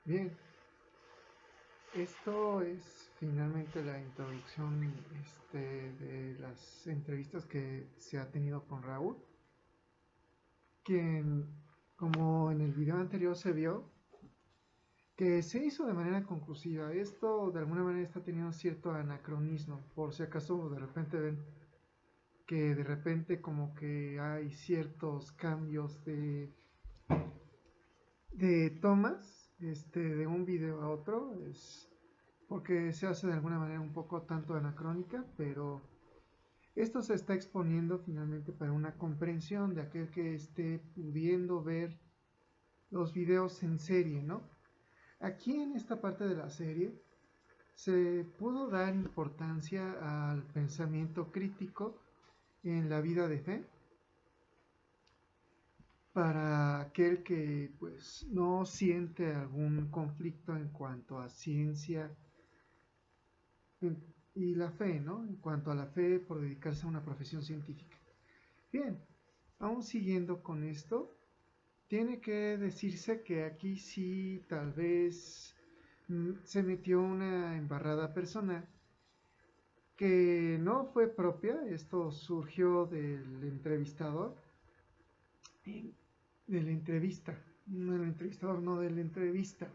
Bien, esto es finalmente la introducción de las entrevistas que se ha tenido con Raúl, quien, como en el video anterior se vio, que se hizo de manera conclusiva. Esto de alguna manera está teniendo cierto anacronismo, por si acaso de repente ven que de repente como que hay ciertos cambios de tomas de un video a otro, es porque se hace de alguna manera un poco tanto anacrónica, pero esto se está exponiendo finalmente para una comprensión de aquel que esté pudiendo ver los videos en serie, ¿no? Aquí en esta parte de la serie se pudo dar importancia al pensamiento crítico en la vida de fe para aquel que pues no siente algún conflicto en cuanto a ciencia y la fe, ¿no? En cuanto a la fe por dedicarse a una profesión científica. Bien, aún siguiendo con esto, tiene que decirse que aquí sí tal vez se metió una embarrada personal que no fue propia. Esto surgió del entrevistador, de la entrevista, no del entrevistador, no de la entrevista,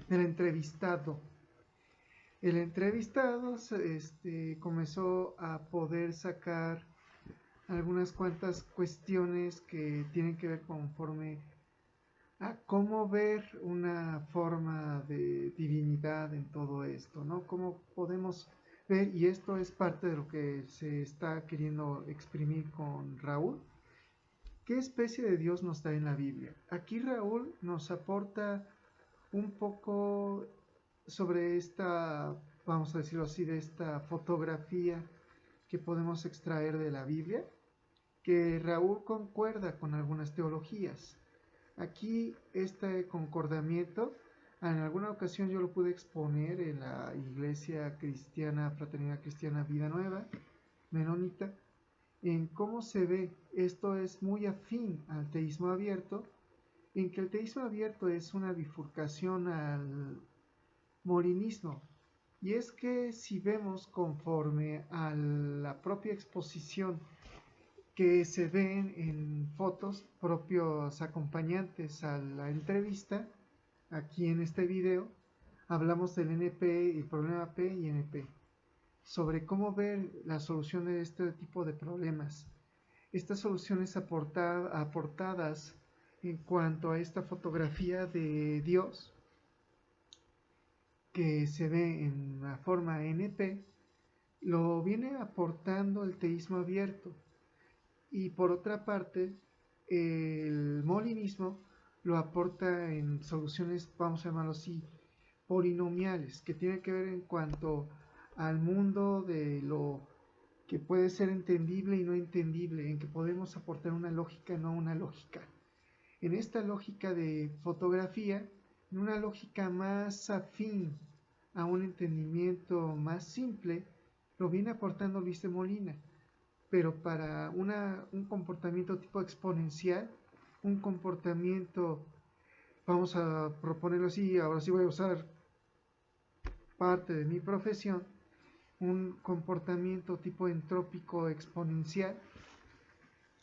del entrevistado. El entrevistado comenzó a poder sacar algunas cuantas cuestiones que tienen que ver conforme a cómo ver una forma de divinidad en todo esto, ¿no? Cómo podemos ver, y esto es parte de lo que se está queriendo exprimir con Raúl, qué especie de Dios nos da en la Biblia. Aquí Raúl nos aporta un poco sobre esta, vamos a decirlo así, de esta fotografía que podemos extraer de la Biblia, que Raúl concuerda con algunas teologías. Aquí este concordamiento, en alguna ocasión yo lo pude exponer en la iglesia cristiana, Fraternidad Cristiana Vida Nueva, menonita, en cómo se ve, esto es muy afín al teísmo abierto, en que el teísmo abierto es una bifurcación al molinismo. Y es que si vemos conforme a la propia exposición que se ven en fotos propios acompañantes a la entrevista, aquí en este video, hablamos del NP, el problema P y NP, sobre cómo ver la solución de este tipo de problemas. Estas soluciones aportadas en cuanto a esta fotografía de Dios que se ve en la forma NP, lo viene aportando el teísmo abierto. Y por otra parte, el molinismo lo aporta en soluciones, vamos a llamarlo así, polinomiales, que tiene que ver en cuanto al mundo de lo que puede ser entendible y no entendible, en que podemos aportar una lógica, no una lógica. En esta lógica de fotografía, en una lógica más afín a un entendimiento más simple, lo viene aportando Luis de Molina, pero para un comportamiento tipo exponencial, un comportamiento, vamos a proponerlo así, ahora sí voy a usar parte de mi profesión, un comportamiento tipo entrópico exponencial.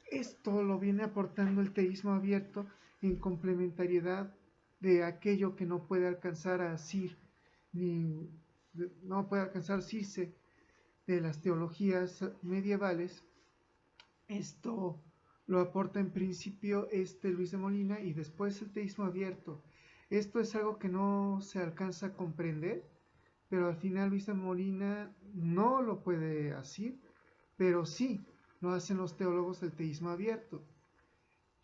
Esto lo viene aportando el teísmo abierto en complementariedad de aquello que no puede alcanzar a Sir, ni no puede alcanzar Circe de las teologías medievales. Esto lo aporta en principio Luis de Molina y después el teísmo abierto. Esto es algo que no se alcanza a comprender, pero al final Luis de Molina no lo puede decir, pero sí lo hacen los teólogos del teísmo abierto.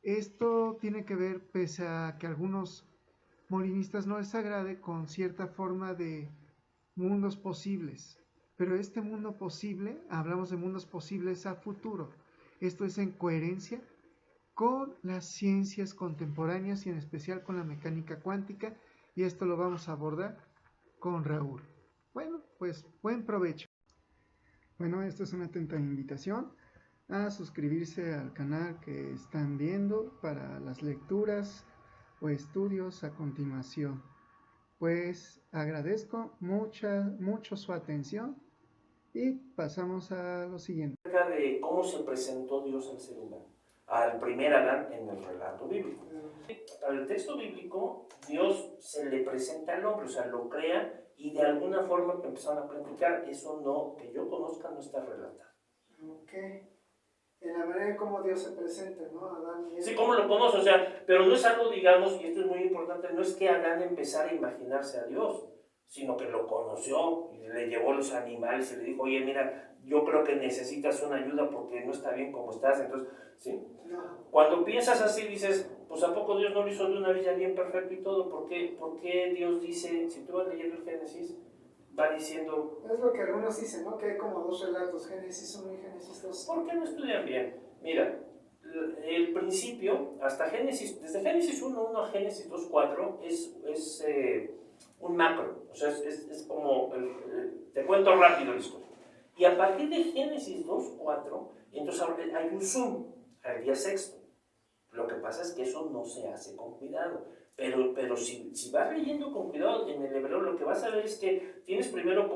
Esto tiene que ver, pese a que a algunos molinistas no les agrade, con cierta forma de mundos posibles. Pero este mundo posible, hablamos de mundos posibles a futuro. Esto es en coherencia con las ciencias contemporáneas y en especial con la mecánica cuántica, y esto lo vamos a abordar con Raúl. Bueno, pues buen provecho. Bueno, esta es una atenta invitación a suscribirse al canal que están viendo para las lecturas o estudios a continuación. Pues agradezco mucho su atención y pasamos a lo siguiente. Acerca de cómo se presentó Dios al ser humano, al primer Adán en el relato bíblico. Para el texto bíblico, Dios se le presenta al hombre, o sea, lo crea y de alguna forma empezaron a platicar. Eso no, que yo conozca, no está relatado. Ok. En la manera en cómo Dios se presenta, ¿no? Adán y Eva. Sí, cómo lo conoce, o sea, pero no es algo, digamos, y esto es muy importante, no es que Adán empezara a imaginarse a Dios, sino que lo conoció y le llevó los animales y le dijo, oye, mira, yo creo que necesitas una ayuda porque no está bien como estás. Entonces, ¿sí? No. Cuando piensas así, dices, pues ¿a poco Dios no lo hizo de una villa bien perfecto y todo? ¿Por qué Dios dice, si tú vas leyendo el Génesis, va diciendo... Es lo que algunos dicen, ¿no? Que hay como dos relatos, Génesis 1 y Génesis 2. ¿Por qué no estudian bien? Mira, el principio, hasta Génesis, desde Génesis 1.1 a Génesis 2.4 es un macro, o sea, es como, te cuento rápido la historia. Y a partir de Génesis 2.4, entonces hay un zoom al día sexto. Lo que pasa es que eso no se hace con cuidado. Pero si vas leyendo con cuidado en el hebreo, lo que vas a ver es que tienes primero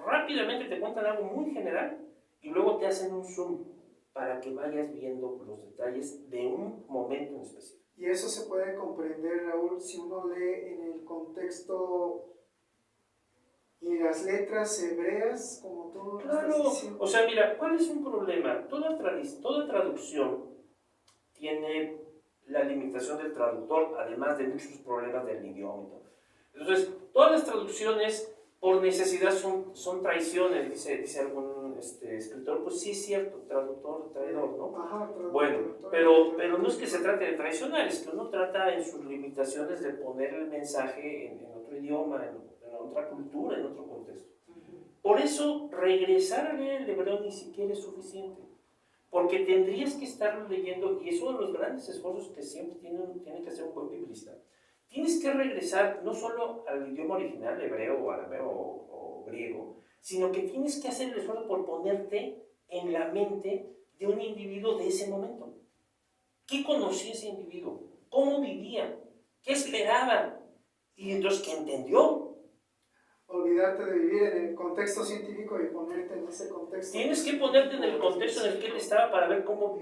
rápidamente te cuentan algo muy general y luego te hacen un zoom para que vayas viendo los detalles de un momento en específico. Y eso se puede comprender, Raúl, si uno lee en el contexto y las letras hebreas, como tú Claro, o sea, mira, ¿cuál es un problema? Toda traducción tiene la limitación del traductor, además de muchos problemas del idioma. Entonces, todas las traducciones por necesidad son traiciones, dice algún escritor. Pues sí es cierto, traductor, traidor, ¿no? Ajá, bueno, pero no es que se trate de traicionar, es que uno trata en sus limitaciones de poner el mensaje en otro idioma, en otra cultura, en otro contexto. Por eso, regresar a leer el hebreo ni siquiera es suficiente. Porque tendrías que estarlo leyendo, y es uno de los grandes esfuerzos que siempre tiene que hacer un buen biblista. Tienes que regresar no solo al idioma original, hebreo, arameo o griego, sino que tienes que hacer el esfuerzo por ponerte en la mente de un individuo de ese momento. ¿Qué conocía ese individuo? ¿Cómo vivía? ¿Qué esperaba? Y entonces, ¿qué entendió? Olvidarte de vivir en el contexto científico y ponerte en ese contexto. Tienes que ponerte en el contexto en el que él estaba para ver cómo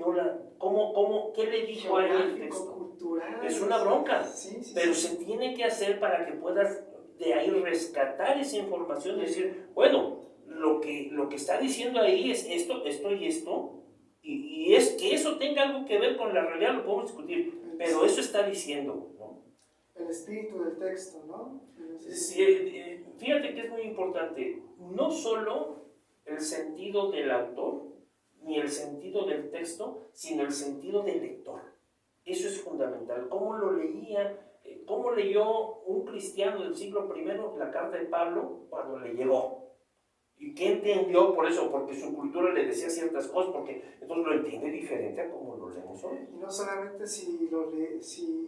qué le dijo a él el texto. Cultural, es una bronca, pero sí. se tiene que hacer para que puedas de ahí rescatar esa información y decir, bueno, lo que está diciendo ahí es esto y esto, y es que eso tenga algo que ver con la realidad, lo podemos discutir, pero eso está diciendo, ¿no? El espíritu del texto, ¿no? Sí, fíjate que es muy importante, no solo el sentido del autor, ni el sentido del texto, sino el sentido del lector. Eso es fundamental. ¿Cómo lo leía? ¿Cómo leyó un cristiano del siglo I la carta de Pablo cuando le llegó? ¿Y qué entendió por eso? Porque su cultura le decía ciertas cosas, porque entonces lo entiende diferente a como lo leemos hoy. Y no solamente si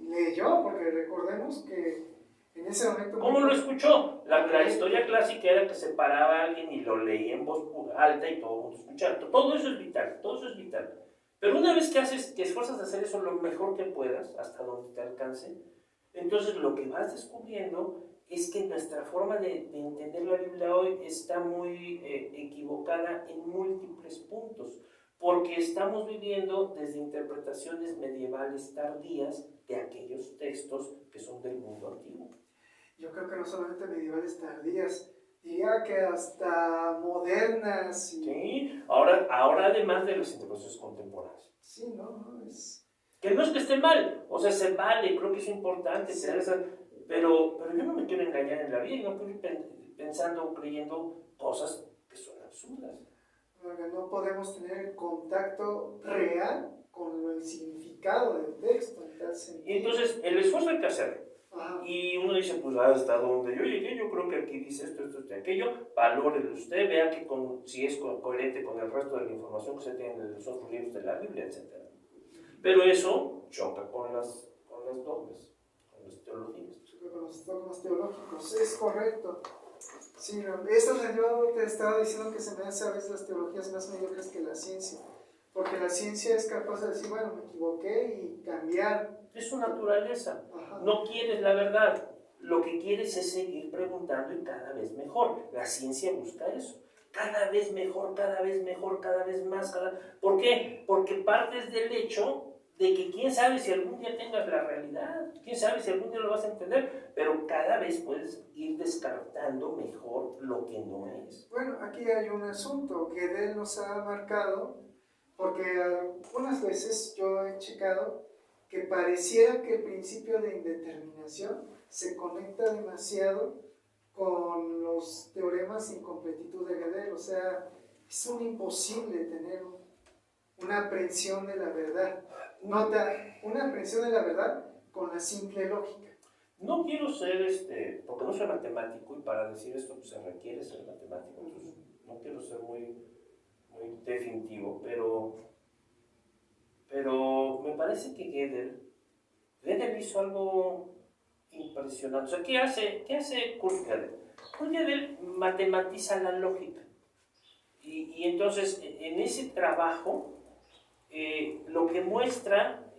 leyó, porque recordemos que en ese momento... ¿Cómo lo escuchó? La historia clásica era que se paraba a alguien y lo leía en voz alta y todo el mundo escuchaba. Todo eso es vital, todo eso es vital. Pero una vez que esfuerzas a hacer eso lo mejor que puedas, hasta donde te alcance, entonces lo que vas descubriendo es que nuestra forma de entender la Biblia hoy está muy equivocada en múltiples puntos, porque estamos viviendo desde interpretaciones medievales tardías de aquellos textos que son del mundo antiguo. Yo creo que no solamente medievales tardías, diría que hasta modernas. Sí, ahora además de las interpretaciones contemporáneas. Sí, no, es... Que no es que esté mal, o sea, se vale, creo que es importante, sí. Pero yo no me quiero engañar en la vida y no puedo ir pensando o creyendo cosas que son absurdas. Porque no podemos tener contacto real con el significado del texto. Y entonces, el esfuerzo hay que hacerlo. Ajá. Y uno dice, pues hasta donde yo llegué, yo creo que aquí dice esto y aquello, valórelo usted, vea que si es coherente con el resto de la información que se tiene en los otros libros de la Biblia, etc. Pero eso choca con las dogmas, con las teologías. Choca con los dogmas teológicos, es correcto. Sí, esto yo te estaba diciendo que se me hace a veces las teologías más mediocres que la ciencia. Porque la ciencia es capaz de decir, bueno, me equivoqué y cambiar. Es su naturaleza. Ajá. No quieres la verdad. lo que quieres es seguir preguntando y cada vez mejor. La ciencia busca eso. Cada vez mejor, cada vez mejor, cada vez más. ¿Por qué? Porque partes del hecho de que quién sabe si algún día tengas la realidad, quién sabe si algún día lo vas a entender, pero cada vez puedes ir descartando mejor lo que no es. Bueno, aquí hay un asunto que Gödel nos ha marcado, porque algunas veces yo he checado que pareciera que el principio de indeterminación se conecta demasiado con los teoremas de incompletitud de Gödel. O sea, es un imposible tener una aprehensión de la verdad. Nota, una aprehensión de la verdad con la simple lógica. No quiero ser, porque no soy matemático, y para decir esto pues, se requiere ser matemático, entonces no quiero ser muy definitivo, pero me parece que Gödel hizo algo impresionante. O sea, ¿qué hace Kurt Gödel? Kurt Gödel matematiza la lógica. Y entonces, en ese trabajo, lo que muestra,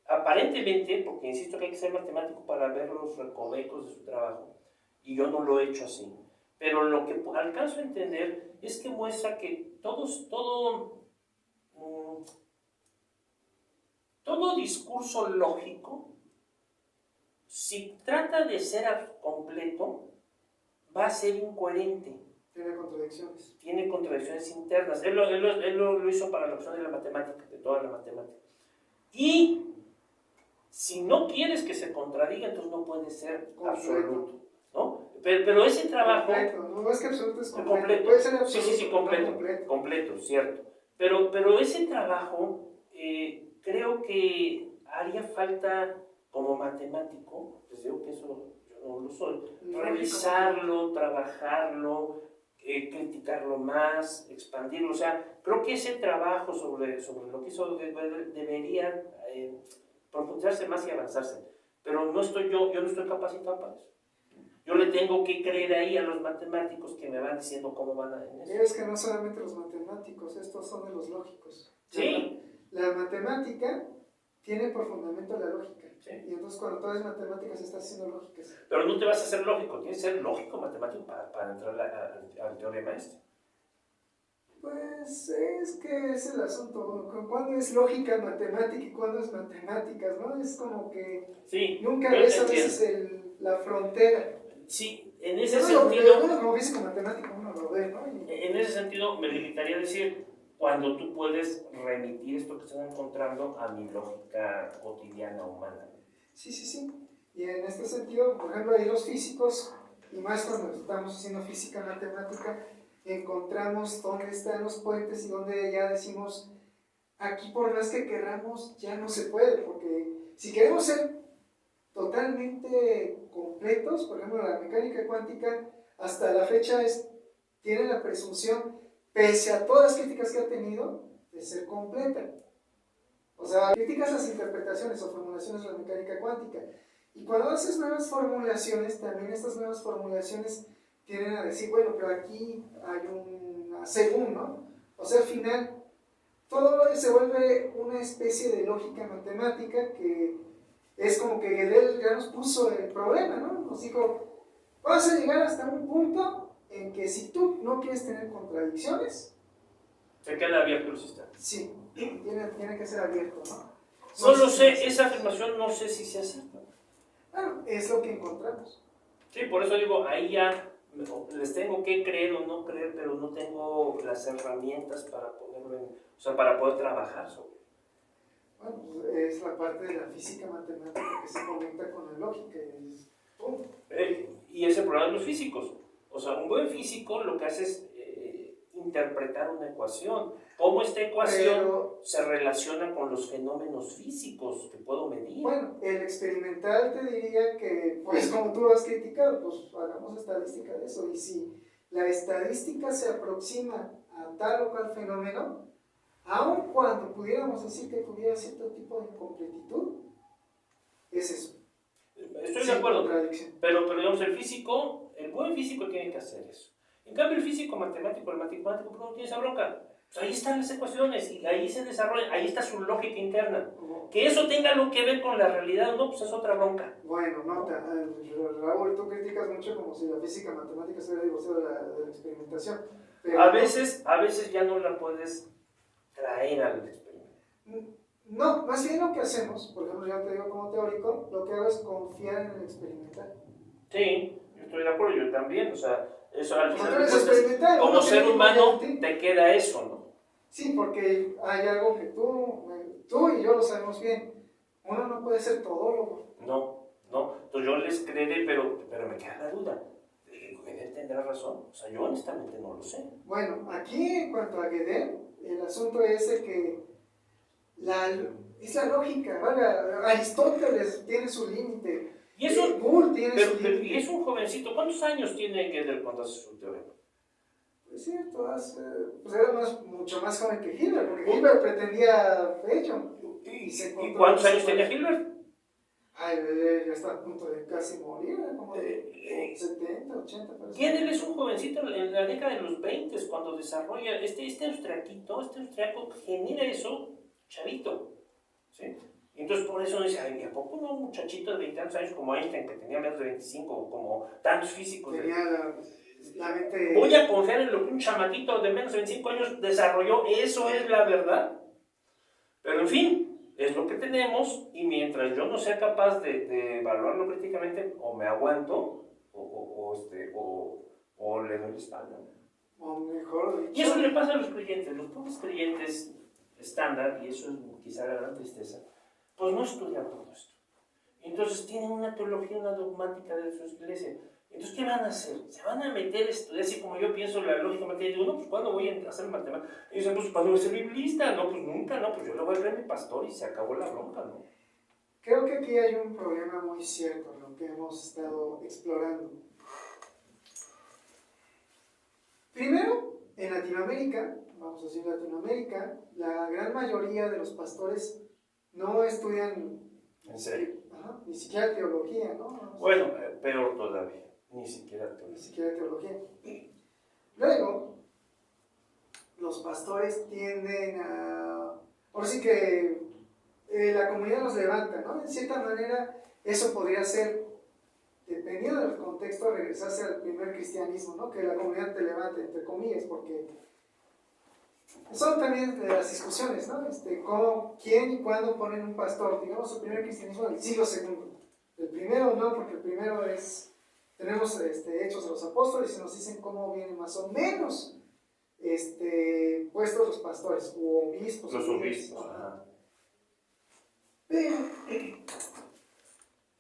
aparentemente, porque insisto que hay que ser matemático para ver los recovecos de su trabajo, y yo no lo he hecho así, pero lo que alcanzo a entender es que muestra que todo discurso lógico, si trata de ser completo, va a ser incoherente. Tiene contradicciones internas. Él lo hizo para la opción de la matemática, de toda la matemática. Y si no quieres que se contradiga, entonces no puede ser absoluto, ¿no? Pero ese trabajo... Completo, no es que absoluto es completo. Puede ser absoluto, sí, completo, cierto. Pero ese trabajo creo que haría falta como matemático, les digo que eso yo no lo soy, revisarlo, trabajarlo, criticarlo más, expandirlo. O sea, creo que ese trabajo sobre lo que hizo debería profundizarse más y avanzarse. Pero yo no estoy capacitado para eso. Yo le tengo que creer ahí a los matemáticos que me van diciendo cómo van a... Es que no solamente los matemáticos, estos son de los lógicos. Sí. La matemática tiene por fundamento la lógica. Sí. Y entonces cuando tú haces matemáticas estás haciendo lógicas. Pero no te vas a hacer lógico, tienes que ser lógico matemático para entrar al teorema este. Pues es que es el asunto, ¿cuándo es lógica matemática y cuándo es matemáticas? ¿No? Es como que sí, nunca ves a veces la frontera. Sí, en ese sentido... Uno como físico matemático uno lo ve, ¿no? En ese sentido me limitaría a decir, cuando tú puedes remitir esto que estás encontrando a mi lógica cotidiana humana. Sí. Y en este sentido, por ejemplo, ahí los físicos, y más cuando estamos haciendo física matemática, encontramos dónde están los puentes y dónde ya decimos, aquí por más que queramos, ya no se puede, porque si queremos ser totalmente completos, por ejemplo, la mecánica cuántica hasta la fecha tiene la presunción, pese a todas las críticas que ha tenido, de ser completa. O sea, criticas las interpretaciones o formulaciones de la mecánica cuántica. Y cuando haces nuevas formulaciones, también estas nuevas formulaciones tienen a decir, bueno, pero aquí hay una según, ¿no? O sea, al final, todo se vuelve una especie de lógica matemática que es como que Gödel ya nos puso el problema, ¿no? Nos dijo, vas a llegar hasta un punto en que si tú no quieres tener contradicciones... Se queda abierto el sistema. Sí, tiene que ser abierto, ¿no? No lo sé, esa afirmación no sé si se acepta. Bueno, es lo que encontramos. Sí, por eso digo, ahí ya les tengo que creer o no creer, pero no tengo las herramientas para ponerlo para poder trabajar sobre. Bueno, pues es la parte de la física matemática que se conecta con la lógica. Y ese problema de los físicos. O sea, un buen físico lo que hace es interpretar una ecuación. ¿Cómo esta ecuación se relaciona con los fenómenos físicos que puedo medir? Bueno, el experimental te diría que, pues como tú lo has criticado, pues hagamos estadística de eso. Y si la estadística se aproxima a tal o cual fenómeno, aun cuando pudiéramos decir que tuviera cierto tipo de incompletitud, es eso. Estoy de acuerdo, pero digamos, el buen físico tiene que hacer eso. En cambio, el físico matemático, el matemático no tiene esa bronca. Pues ahí están las ecuaciones y ahí se desarrollan, ahí está su lógica interna. Que eso tenga algo que ver con la realidad o no, pues es otra bronca. Bueno, Raúl, tú criticas mucho como si la física matemática estuviera divorciada de la experimentación. Pero A veces ya no la puedes traer al experimento. no, más bien lo que hacemos, por ejemplo, yo te digo como teórico, lo que hago es confiar en el experimental. Sí, yo estoy de acuerdo, yo también, o sea, eso al final de Entonces, cuentas, como ser humano te queda eso, ¿no? Sí, porque hay algo que tú y yo lo sabemos bien. Uno no puede ser todólogo. No. Entonces yo les creeré, pero me queda la duda. Gödel tendrá razón. O sea, yo honestamente no lo sé. Bueno, aquí en cuanto a Gödel, el asunto es de que es la lógica, ¿vale? Aristóteles tiene su límite. Y eso, Bull tiene su límite. Y es un jovencito. ¿Cuántos años tiene Gödel cuando hace su teorema? Es cierto, pues era mucho más joven que Hilbert, porque Hilbert pretendía hecho. ¿Y cuántos años tenía Hilbert? Ay, ya está a punto de casi morir, como de 70, 80. Gödel es un jovencito en la década de los 20 cuando desarrolla este austriaco genera eso, chavito. ¿Sí? Entonces por eso dice, ay, ¿a poco no un muchachito de 20 años como Einstein, que tenía menos de 25, como tantos físicos? Tenía la mente... Voy a confiar en lo que un chamaquito de menos de 25 años desarrolló, eso es la verdad. Pero en fin, es lo que tenemos y mientras yo no sea capaz de evaluarlo críticamente, o me aguanto o le doy la espalda. O mejor dicho... Y eso le pasa a los pobres creyentes estándar, y eso es quizá la gran tristeza, pues no estudian todo esto. Entonces tienen una teología, una dogmática de su iglesia. Entonces, ¿qué van a hacer? ¿Se van a meter a estudiar así como yo pienso la lógica matemática? Y digo, no, pues ¿cuándo voy a hacer matemáticas? Y dicen, pues ¿cuándo voy a ser biblista? No, pues nunca, no, pues yo le voy a creer a mi pastor y se acabó la bronca, ¿no? Creo que aquí hay un problema muy cierto, lo que hemos estado explorando. Primero, en Latinoamérica, vamos a decir Latinoamérica, la gran mayoría de los pastores no estudian... ¿En serio? Ni siquiera teología, ¿no? Bueno, peor todavía, ni siquiera teología. Luego, los pastores tienden a... Ahora sí que la comunidad nos levanta, ¿no? En cierta manera, eso podría ser, dependiendo del contexto, regresarse al primer cristianismo, ¿no? Que la comunidad te levante, entre comillas, porque son también de las discusiones, ¿no? ¿Quién y cuándo ponen un pastor? Digamos, el primer cristianismo del siglo II. El primero no, porque el primero tenemos Hechos de los Apóstoles y nos dicen cómo vienen más o menos puestos los pastores, u obispos. Los obispos, ajá. Pero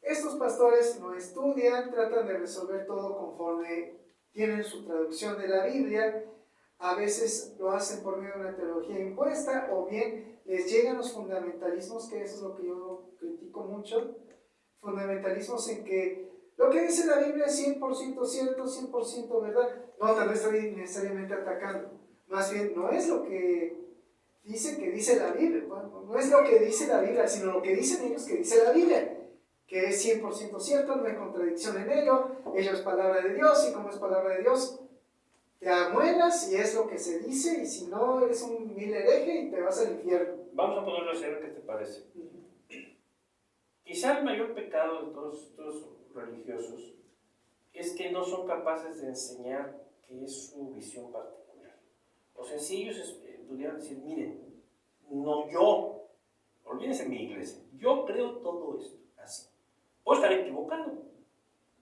estos pastores no estudian, tratan de resolver todo conforme tienen su traducción de la Biblia. A veces lo hacen por medio de una teología impuesta, o bien les llegan los fundamentalismos, que eso es lo que yo critico mucho, fundamentalismos en que lo que dice la Biblia es 100% cierto, 100% verdad. No, tal vez estoy necesariamente atacando, más bien no es lo que dice la Biblia, no es lo que dice la Biblia, sino lo que dicen ellos que dice la Biblia, que es 100% cierto, no hay contradicción en ello es palabra de Dios, y como es palabra de Dios, te amuelas y es lo que se dice, y si no, eres un vil hereje y te vas al infierno. Vamos a ponerlo así, a ver qué te parece. Quizá el mayor pecado de todos estos religiosos es que no son capaces de enseñar qué es su visión particular. O sea, si ellos pudieran decir, miren, no yo, olvídense mi iglesia, yo creo todo esto así. Puedo estar equivocado,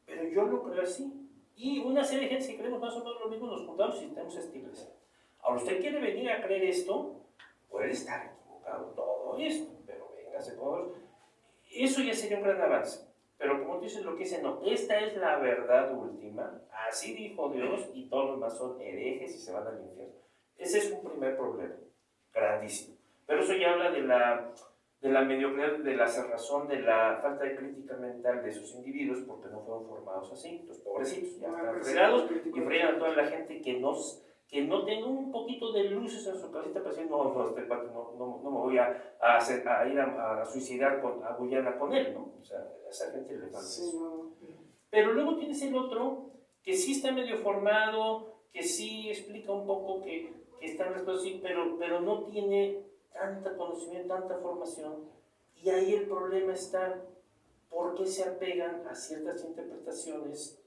pero yo lo creo así. Y una serie de gente que creemos más o menos lo mismo, nos juntamos y tenemos esta iglesia. Ahora, usted quiere venir a creer esto, puede estar equivocado todo esto, pero véngase por... Eso ya sería un gran avance. Pero como tú dices, lo que dice, no, esta es la verdad última, así dijo Dios, y todos los demás son herejes y se van al infierno. Ese es un primer problema, grandísimo. Pero eso ya habla de la mediocridad, de la cerrazón, de la falta de crítica mental de esos individuos, porque no fueron formados así. Los pobrecitos ya están fregados y fregan a toda la gente que no tenga un poquito de luces en su casita para decir, no, este cuate no me voy a ir a suicidar a Guyana con él, ¿no? O sea, a esa gente le falta eso. Pero luego tienes el otro que sí está medio formado, que sí explica un poco que que está en las cosas, sí, pero no tiene tanta conocimiento, tanta formación, y ahí el problema está, ¿por qué se apegan a ciertas interpretaciones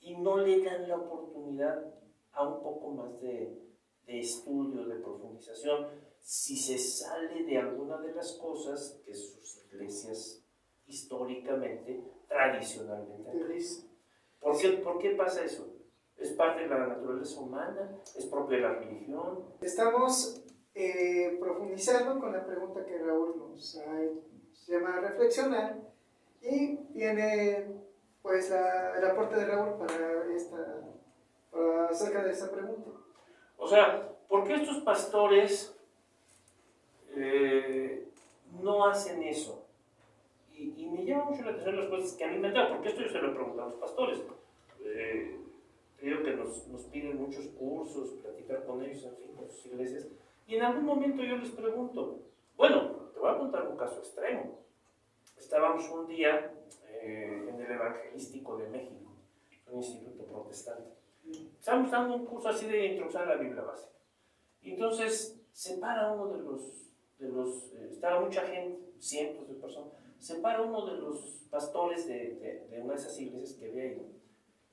y no le dan la oportunidad a un poco más de estudio, de profundización? Si se sale de alguna de las cosas que sus iglesias históricamente, tradicionalmente han creído. ¿Por qué pasa eso? ¿Es parte de la naturaleza humana? ¿Es propia de la religión? Estamos profundizando con la pregunta que Raúl nos llama a reflexionar, y viene pues el aporte de Raúl para acerca de esta pregunta. O sea, ¿por qué estos pastores no hacen eso? Y me llama mucho la atención las cosas que a mí me dan, porque esto yo se lo he preguntado a los pastores. Creo que nos piden muchos cursos, platicar con ellos, en fin, con sus iglesias. Y en algún momento yo les pregunto, bueno, te voy a contar un caso extremo. Estábamos un día en el Evangelístico de México, un instituto protestante. Estábamos dando un curso así de introducción a la Biblia básica. Y entonces se para uno de los estaba mucha gente, cientos de personas, se para uno de los pastores de una de esas iglesias que había ido,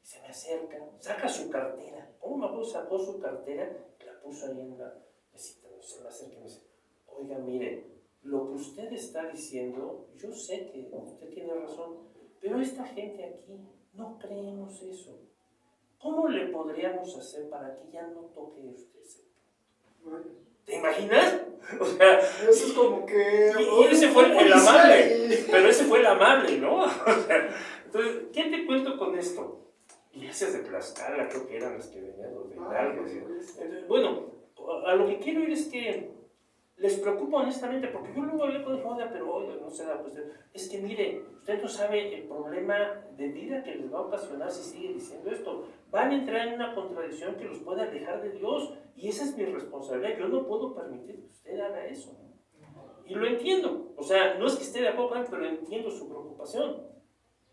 y se me acerca, saca su cartera. ¿Cómo me acuerdo? Sacó su cartera y la puso ahí en la mesita. Se me acerca y me dice, oiga, mire, lo que usted está diciendo, yo sé que usted tiene razón, pero esta gente aquí no creemos eso. ¿Cómo le podríamos hacer para que ya no toque usted ese punto? ¿Te imaginas? O sea, eso es como que... Y ese fue el amable, pero ese fue el amable, ¿no? O sea, entonces, ¿qué te cuento con esto? Iglesias de Tlaxcala, creo que eran las que venían, los de Hidalgo. Entonces, bueno, a lo que quiero ir es que les preocupa honestamente, porque yo luego hablé con ellos, pero oiga, no se da cuestión. Es que mire, usted no sabe el problema de vida que les va a ocasionar si sigue diciendo esto. Van a entrar en una contradicción que los puede alejar de Dios, y esa es mi responsabilidad. Yo no puedo permitir que usted haga eso. Y lo entiendo. O sea, no es que esté de acuerdo con él, pero entiendo su preocupación.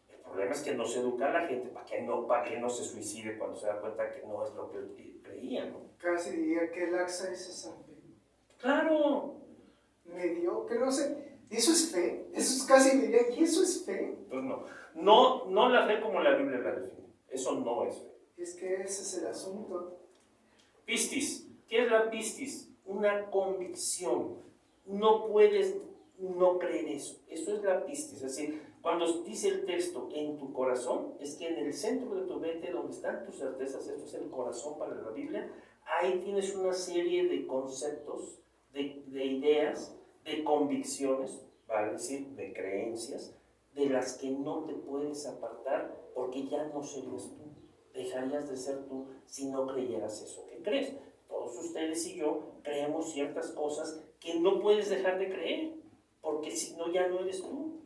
El problema es que no se educa a la gente para que no se suicide cuando se da cuenta que no es lo que creía, ¿no? Casi diría que laxa es esa fe. ¡Claro! Mediocre, no sé. ¿Eso es fe? Eso es casi diría, ¿y eso es fe? Pues no la fe como la Biblia la define. Eso no es fe. Es que ese es el asunto. Pistis. ¿Qué es la pistis? Una convicción. No puedes no creer eso. Eso es la pistis. Es decir, cuando dice el texto en tu corazón, es que en el centro de tu mente, donde están tus certezas, esto es el corazón para la Biblia, ahí tienes una serie de conceptos, de ideas, de convicciones, vale decir, de creencias, de las que no te puedes apartar porque ya no serías tú. Dejarías de ser tú si no creyeras eso que crees. Todos ustedes y yo creemos ciertas cosas que no puedes dejar de creer, porque si no ya no eres tú.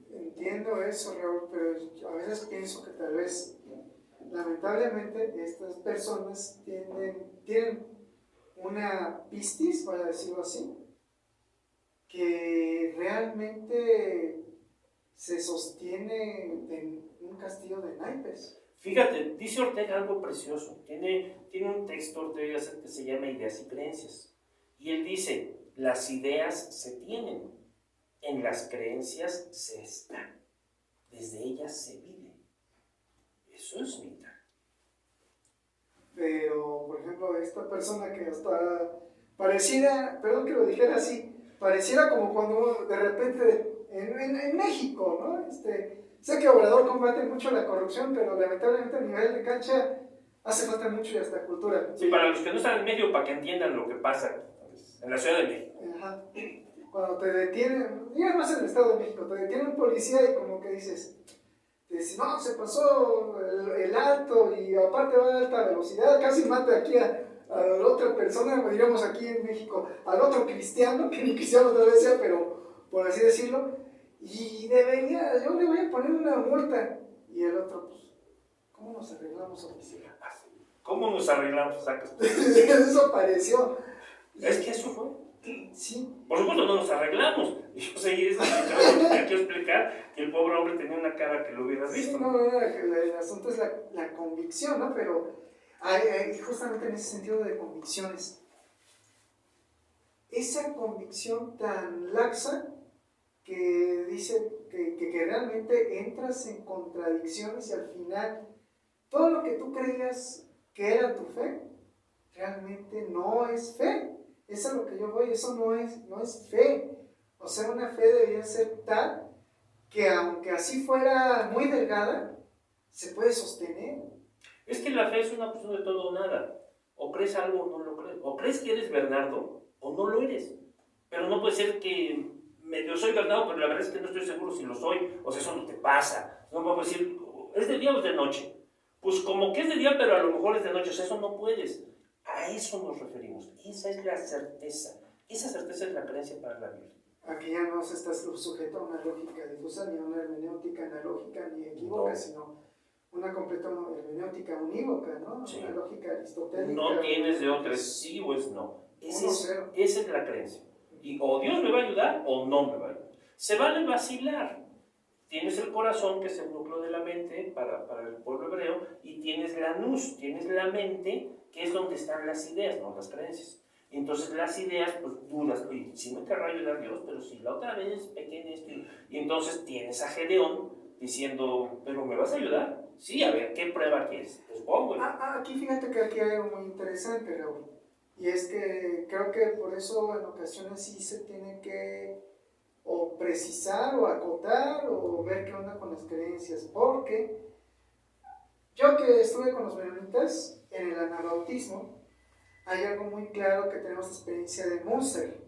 Entiendo eso, Raúl, pero a veces pienso que tal vez, lamentablemente, estas personas tienen una pistis, para decirlo así, que realmente se sostiene en un castillo de naipes. Fíjate, dice Ortega algo precioso. Tiene un texto Ortega que se llama Ideas y Creencias. Y él dice, las ideas se tienen, en las creencias se está, desde ellas se vive. Eso es vital. Pero, por ejemplo, esta persona que hasta pareciera, perdón que lo dijera así, pareciera como cuando de repente en México, ¿no? Sé que Obrador combate mucho la corrupción, pero lamentablemente a nivel de cancha hace falta mucho de esta cultura. Sí, para los que no están en México, para que entiendan lo que pasa en la Ciudad de México. Ajá. Cuando te detienen, ya más en el Estado de México, te detiene un policía y como que dices, no, se pasó el alto y aparte va a alta velocidad, casi mata aquí a la otra persona, diríamos aquí en México, al otro cristiano, que ni cristiano tal vez sea, pero por así decirlo, y yo le voy a poner una multa. Y el otro, pues, ¿cómo nos arreglamos, oficial? ¿Cómo nos arreglamos? Eso pareció. Es que eso fue. Sí. Por supuesto, no nos arreglamos. Yo seguí eso, tenía que explicar que el pobre hombre tenía una cara que lo hubieras visto. Sí, no, el asunto es la convicción, ¿no? Pero Justamente en ese sentido de convicciones, esa convicción tan laxa que dice que realmente entras en contradicciones y al final todo lo que tú creías que era tu fe, realmente no es fe. Eso es lo que yo voy, eso no es fe. O sea, una fe debería ser tal que aunque así fuera muy delgada, se puede sostener. Es que la fe es una cuestión de todo o nada. O crees algo o no lo crees. O crees que eres Bernardo o no lo eres. Pero no puede ser que medio soy Bernardo, pero la verdad es que no estoy seguro si lo soy. O sea, eso no te pasa. No puedo decir, ¿es de día o es de noche? Pues como que es de día, pero a lo mejor es de noche. O sea, eso no puedes. A eso nos referimos. Esa es la certeza. Esa certeza es la creencia para la vida. Aquí ya no se está sujeto a una lógica difusa, ni a una hermenéutica analógica, ni equívoca, No. Sino una completa hermenéutica unívoca, ¿no? Sí. Una lógica aristotélica. No tienes de otra, sí o es no. Esa es la creencia. Y o Dios me va a ayudar o no me va a ayudar. Se vale vacilar. Tienes el corazón, que es el núcleo de la mente para el pueblo hebreo, y tienes la nous, tienes la mente, que es donde están las ideas, no las creencias. Entonces las ideas, pues dudas, oye, sí me querrá ayudar Dios, pero si la otra vez pequé en esto. Y entonces tienes a Gedeón diciendo, ¿pero me vas a ayudar? Sí, a ver, ¿qué prueba quieres? Pues pongo. Aquí fíjate que aquí hay algo muy interesante, Raúl. Y es que creo que por eso en ocasiones sí se tiene que o precisar o acotar o ver qué onda con las creencias. Porque yo que estuve con los menonitas en el anabautismo, hay algo muy claro que tenemos experiencia de Munster,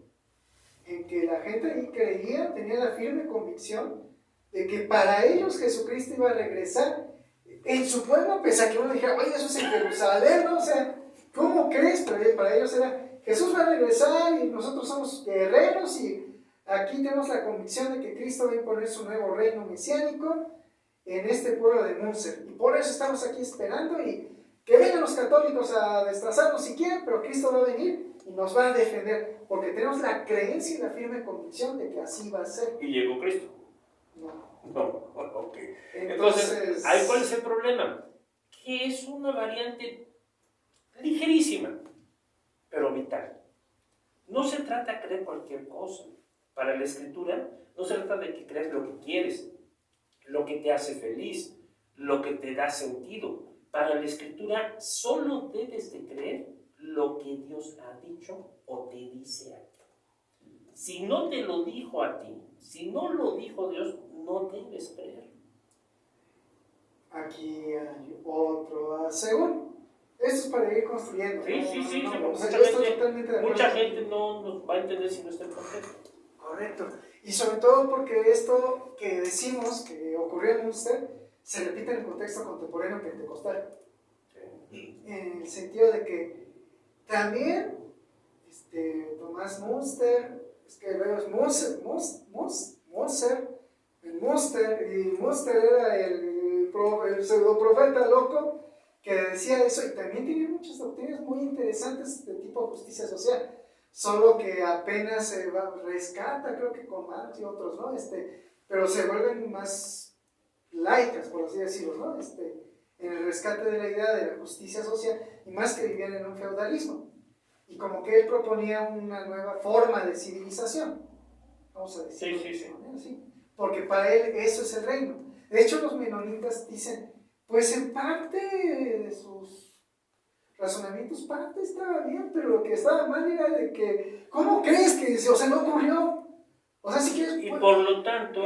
en que la gente ahí creía, tenía la firme convicción de que para ellos Jesucristo iba a regresar en su pueblo, pese a que uno dijera, oye, eso es en Jerusalén, ¿no? O sea, ¿cómo crees? Pero para ellos era, Jesús va a regresar y nosotros somos guerreros y aquí tenemos la convicción de que Cristo va a imponer su nuevo reino mesiánico en este pueblo de Munster. Y por eso estamos aquí esperando y que vengan los católicos a destrozarnos si quieren, pero Cristo va a venir y nos va a defender, porque tenemos la creencia y la firme convicción de que así va a ser. Y llegó Cristo. No. No, ok. Entonces, ¿cuál es el problema? Que es una variante ligerísima, pero vital. No se trata de creer cualquier cosa. Para la escritura, no se trata de que creas lo que quieres, lo que te hace feliz, lo que te da sentido. Para la escritura, solo debes de creer lo que Dios ha dicho o te dice a ti. Si no te lo dijo a ti, si no lo dijo Dios, no debes creer. Aquí hay otro según. Esto es para ir construyendo. Sí. Mucha gente no nos va a entender si no está en contexto. Correcto. Y sobre todo porque esto que decimos que ocurrió en Munster se repite en el contexto contemporáneo pentecostal. Sí. En el sentido de que también Tomás Munster, es que luego es Munster, y Munster era el pseudoprofeta loco que decía eso, y también tiene muchas doctrinas muy interesantes de tipo justicia social, solo que apenas se rescata, creo que con Marx y otros, ¿no? Pero se vuelven más laicas, por así decirlo, ¿no? En el rescate de la idea de la justicia social, y más que vivían en un feudalismo. Y como que él proponía una nueva forma de civilización, vamos a decirlo de manera así, porque para él eso es el reino. De hecho, los menonitas dicen, pues en parte de sus razonamientos, parte estaba bien, pero lo que estaba mal era de que, ¿cómo crees que, o sea, no ocurrió? O sea, si quieres... Y por lo tanto,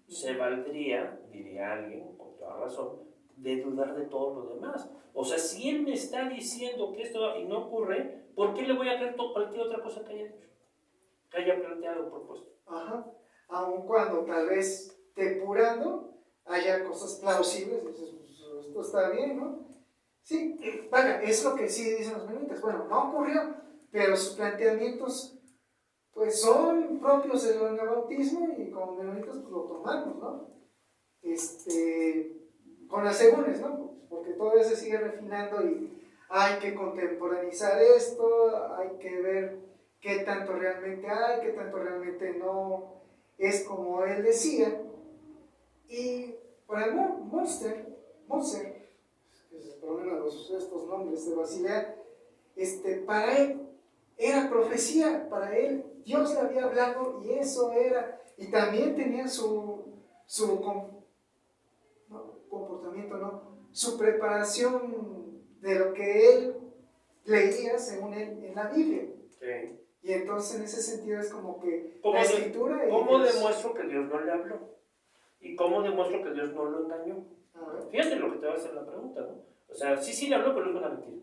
se valdría, diría alguien, con toda razón, de dudar de todo lo demás. O sea, si él me está diciendo que esto y no ocurre, ¿por qué le voy a creer cualquier otra cosa que haya dicho? Que haya planteado o propuesto. Ajá. Aun cuando tal vez depurando haya cosas plausibles, dices, pues, esto está bien, ¿no? Sí, vaya, es lo que sí dicen los menonitas. Bueno, no ocurrió, pero sus planteamientos pues son propios del anabautismo y como menonitas pues lo tomamos, ¿no? Con asegúnes, ¿no? Porque todavía se sigue refinando y hay que contemporaneizar esto, hay que ver qué tanto realmente hay, qué tanto realmente no es como él decía. Y para Munster, que es el problema de estos nombres de Basilea, para él era profecía, para él Dios le había hablado y eso era, y también tenía su comportamiento, ¿no? Su preparación de lo que él leía según él en la Biblia. Sí. Y entonces en ese sentido es como que ¿Cómo la escritura... ¿Cómo demuestro que Dios no le habló? ¿Y cómo demuestro que Dios no lo engañó? Fíjate lo que te va a hacer la pregunta, ¿no? O sea, sí le habló, pero es una mentira.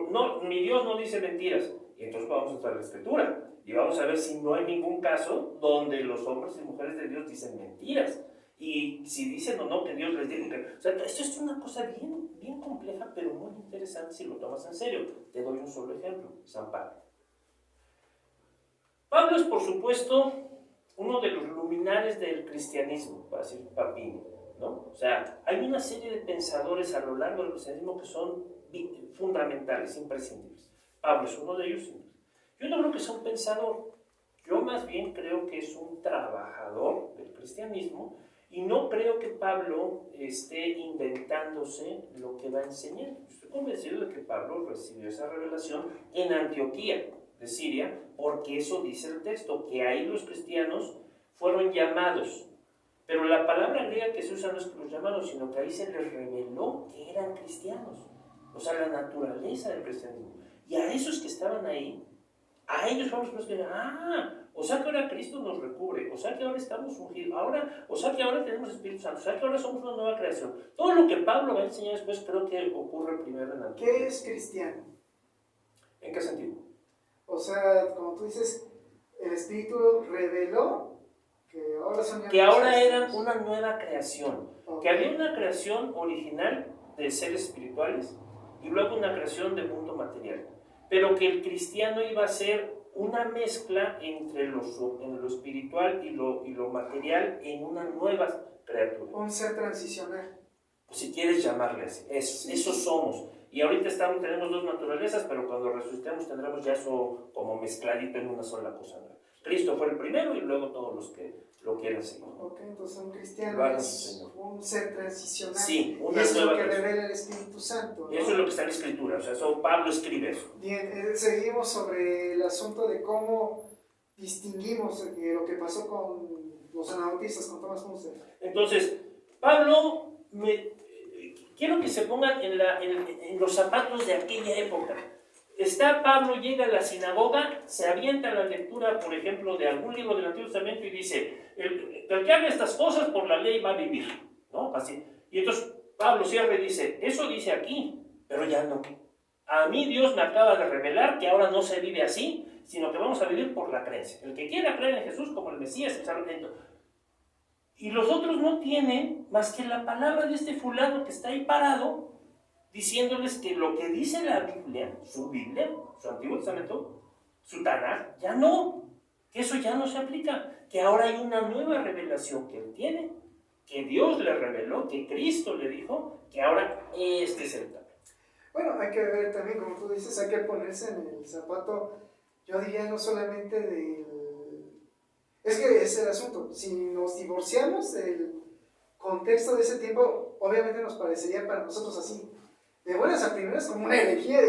No, mi Dios no dice mentiras. Y entonces vamos a estar en la escritura. Y vamos a ver si no hay ningún caso donde los hombres y mujeres de Dios dicen mentiras. Y si dicen o no que Dios les dijo que... O sea, esto es una cosa bien compleja, pero muy interesante si lo tomas en serio. Te doy un solo ejemplo. San Pablo. Pablo es, por supuesto, uno de los luminares del cristianismo, para decir Papini, ¿no? O sea, hay una serie de pensadores a lo largo del cristianismo que son fundamentales, imprescindibles. Pablo es uno de ellos. Yo no creo que sea un pensador, yo más bien creo que es un trabajador del cristianismo y no creo que Pablo esté inventándose lo que va a enseñar. Estoy convencido de que Pablo recibió esa revelación en Antioquía de Siria, porque eso dice el texto, que ahí los cristianos fueron llamados. Pero la palabra griega que se usa no es que los llamaron, sino que ahí se les reveló que eran cristianos. O sea, la naturaleza del cristianismo. Y a esos que estaban ahí, a ellos fueron los que dijeron, o sea que ahora Cristo nos recubre, o sea que ahora estamos ungidos, o sea que ahora tenemos Espíritu Santo, o sea que ahora somos una nueva creación. Todo lo que Pablo va a enseñar después creo que ocurre primero en Antioquía. ¿Qué es cristiano? ¿En qué sentido? O sea, como tú dices, el Espíritu reveló que ahora son que ahora eran una nueva creación, que había una creación original de seres espirituales y luego una creación de mundo material, pero que el cristiano iba a ser una mezcla entre lo espiritual y lo material en una nueva criatura. Un ser transicional. Pues si quieres llamarle así, eso somos. Y ahorita tenemos dos naturalezas, pero cuando resucitemos tendremos ya eso como mezcladito en una sola cosa. Cristo fue el primero y luego todos los que lo quieren seguir. Ok, entonces un cristiano es un ser transicional. Sí, una y eso es lo que revela el Espíritu Santo, ¿no? Eso es lo que está en la Escritura, o sea, eso Pablo escribe eso. Bien, seguimos sobre el asunto de cómo distinguimos lo que pasó con los anabautistas, con Tomás Munster. Entonces, Pablo, quiero que se pongan en los zapatos de aquella época. Pablo llega a la sinagoga, se avienta la lectura, por ejemplo, de algún libro del Antiguo Testamento y dice, el que haga estas cosas por la ley va a vivir, ¿no? Así. Y entonces Pablo cierra y dice, eso dice aquí, pero ya no. A mí Dios me acaba de revelar que ahora no se vive así, sino que vamos a vivir por la creencia. El que quiera creer en Jesús como el Mesías, el Salvador. Y los otros no tienen más que la palabra de este fulano que está ahí parado, diciéndoles que lo que dice la Biblia, su Antiguo Testamento, su Tanaj, ya no, que eso ya no se aplica, que ahora hay una nueva revelación que él tiene, que Dios le reveló, que Cristo le dijo, que ahora este es el camino. Bueno, hay que ver también, como tú dices, hay que ponerse en el zapato, yo diría no solamente del... Es que es el asunto, si nos divorciamos del contexto de ese tiempo, obviamente nos parecería para nosotros así, de buenas a primeras como una herejía.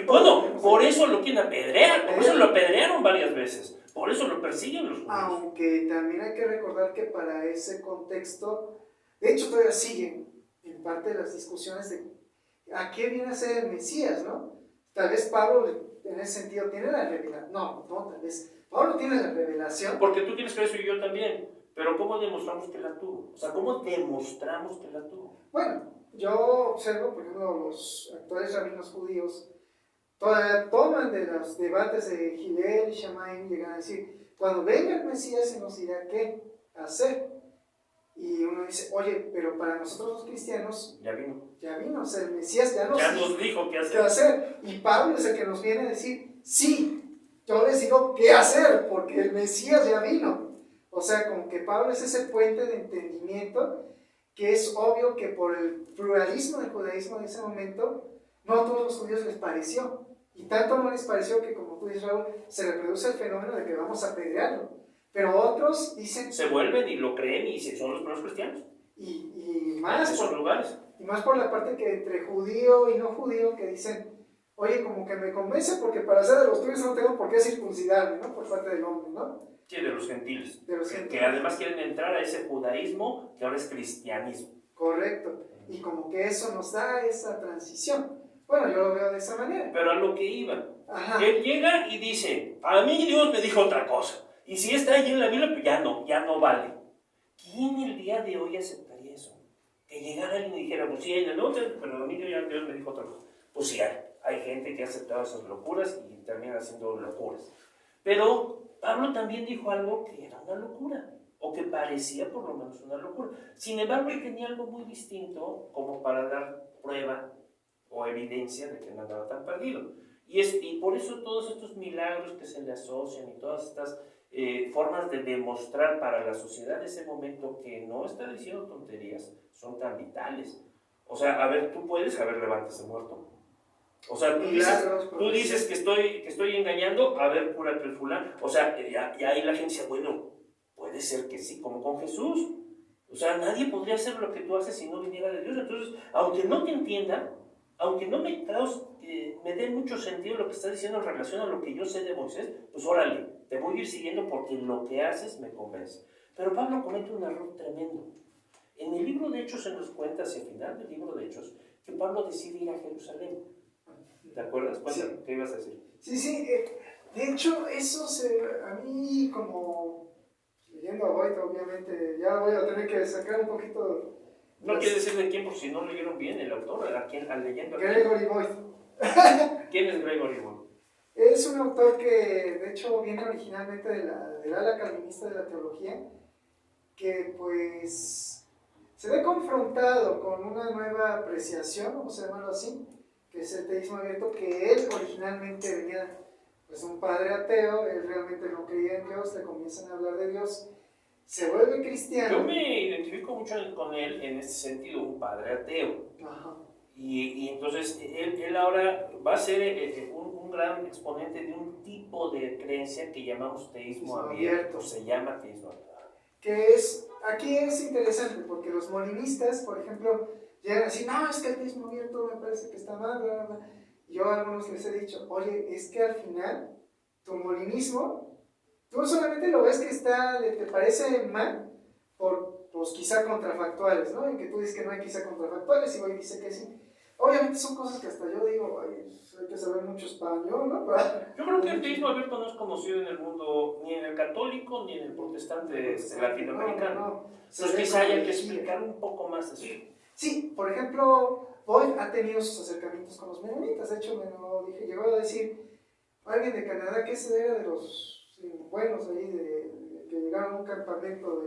Bueno, por eso lo quieren apedrear, por eso lo apedrearon varias veces, por eso lo persiguen los judíos. Aunque también hay que recordar que para ese contexto, de hecho todavía siguen en parte de las discusiones de a qué viene a ser el Mesías, ¿no? Tal vez Pablo en ese sentido tiene la revelación, no, tal vez Pablo tiene la revelación. Porque tú tienes que eso y yo también, pero ¿cómo demostramos que la tuvo? O sea, ¿cómo demostramos que la tuvo? Bueno, yo observo, por ejemplo, los actuales rabinos judíos todavía toman de los debates de Hillel y Shammai y llegan a decir, cuando venga el Mesías se nos dirá qué hacer. Y uno dice, oye, pero para nosotros los cristianos ya vino, o sea, el Mesías ya nos dijo qué hacer. Y Pablo es el que nos viene a decir, sí, yo les digo qué hacer, porque el Mesías ya vino. O sea, como que Pablo es ese puente de entendimiento que es obvio que por el pluralismo del judaísmo en ese momento, no a todos los judíos les pareció. Y tanto no les pareció que, como tú dices, Raúl, se reproduce el fenómeno de que vamos a apedrearlo. Pero otros dicen... Se vuelven y lo creen y son los primeros cristianos. Y más... en esos lugares. Y más por la parte que entre judío y no judío, que dicen, oye, como que me convence porque para ser de los tuyos no tengo por qué circuncidarme, ¿no? Por parte del hombre, ¿no? Sí, de los gentiles. De los gentiles. Que además quieren entrar a ese judaísmo que ahora es cristianismo. Correcto. Y como que eso nos da esa transición. Bueno, yo lo veo de esa manera. Pero a lo que iba. Ajá. Él llega y dice, a mí Dios me dijo otra cosa. Y si está ahí en la Biblia, pues ya no vale. ¿Quién el día de hoy aceptaría eso? Que llegara alguien y dijera, pues sí, en el Nuevo Testamento, pero a mí Dios me dijo otra cosa. Pues sí, hay gente que ha aceptado esas locuras y termina haciendo locuras. Pero Pablo también dijo algo que era una locura, o que parecía por lo menos una locura. Sin embargo, él tenía algo muy distinto como para dar prueba o evidencia de que no andaba tan perdido. Y por eso todos estos milagros que se le asocian y todas estas formas de demostrar para la sociedad de ese momento que no está diciendo tonterías, son tan vitales. O sea, a ver, tú puedes, a ver, levanta ese muerto. O sea, tú dices que estoy engañando, a ver, cúrate el fulano. O sea, y ahí la gente dice, bueno, puede ser que sí, como con Jesús. O sea, nadie podría hacer lo que tú haces si no viniera de Dios. Entonces, aunque no te entienda, aunque no me dé mucho sentido lo que estás diciendo en relación a lo que yo sé de Moisés, pues órale, te voy a ir siguiendo porque lo que haces me convence. Pero Pablo comete un error tremendo. En el libro de Hechos se nos cuenta, hacia el final del libro de Hechos, que Pablo decide ir a Jerusalén. ¿Te acuerdas? Cuéntame, sí. ¿Qué ibas a decir? Sí, de hecho, eso a mí como leyendo a Boyd, obviamente, ya voy a tener que sacar un poquito... No quiere decir de quién, por si no leyeron bien el autor, al leyendo. Gregory Boyd. ¿Quién es Gregory Boyd? Es un autor que, de hecho, viene originalmente del ala calvinista de la teología, que pues se ve confrontado con una nueva apreciación, vamos a llamarlo así, que es el teísmo abierto, que él originalmente venía, pues un padre ateo, él realmente no creía en Dios, le comienzan a hablar de Dios, se vuelve cristiano. Yo me identifico mucho con él en este sentido, un padre ateo. Ajá. Y entonces él ahora va a ser un gran exponente de un tipo de creencia que llamamos teísmo abierto. Se llama teísmo abierto. Que aquí es interesante, porque los molinistas, por ejemplo, llegan a decir, no, es que el teísmo abierto me parece que está mal, bla, bla, bla. Yo a algunos les he dicho, oye, es que al final, tu molinismo, tú solamente lo ves que te parece mal, pues quizá contrafactuales, ¿no? Y que tú dices que no hay quizá contrafactuales, y hoy dice que sí. Obviamente son cosas que hasta yo digo, hay que saber mucho español, ¿no? Yo creo que el teísmo abierto no es conocido en el mundo, ni en el católico, ni en el protestante latinoamericano. No. Entonces quizá haya que explicar un poco más eso. Sí, por ejemplo, Boyd ha tenido sus acercamientos con los menonitas. De hecho, llegó a decir alguien de Canadá que ese era de los buenos ahí, que llegaron a un campamento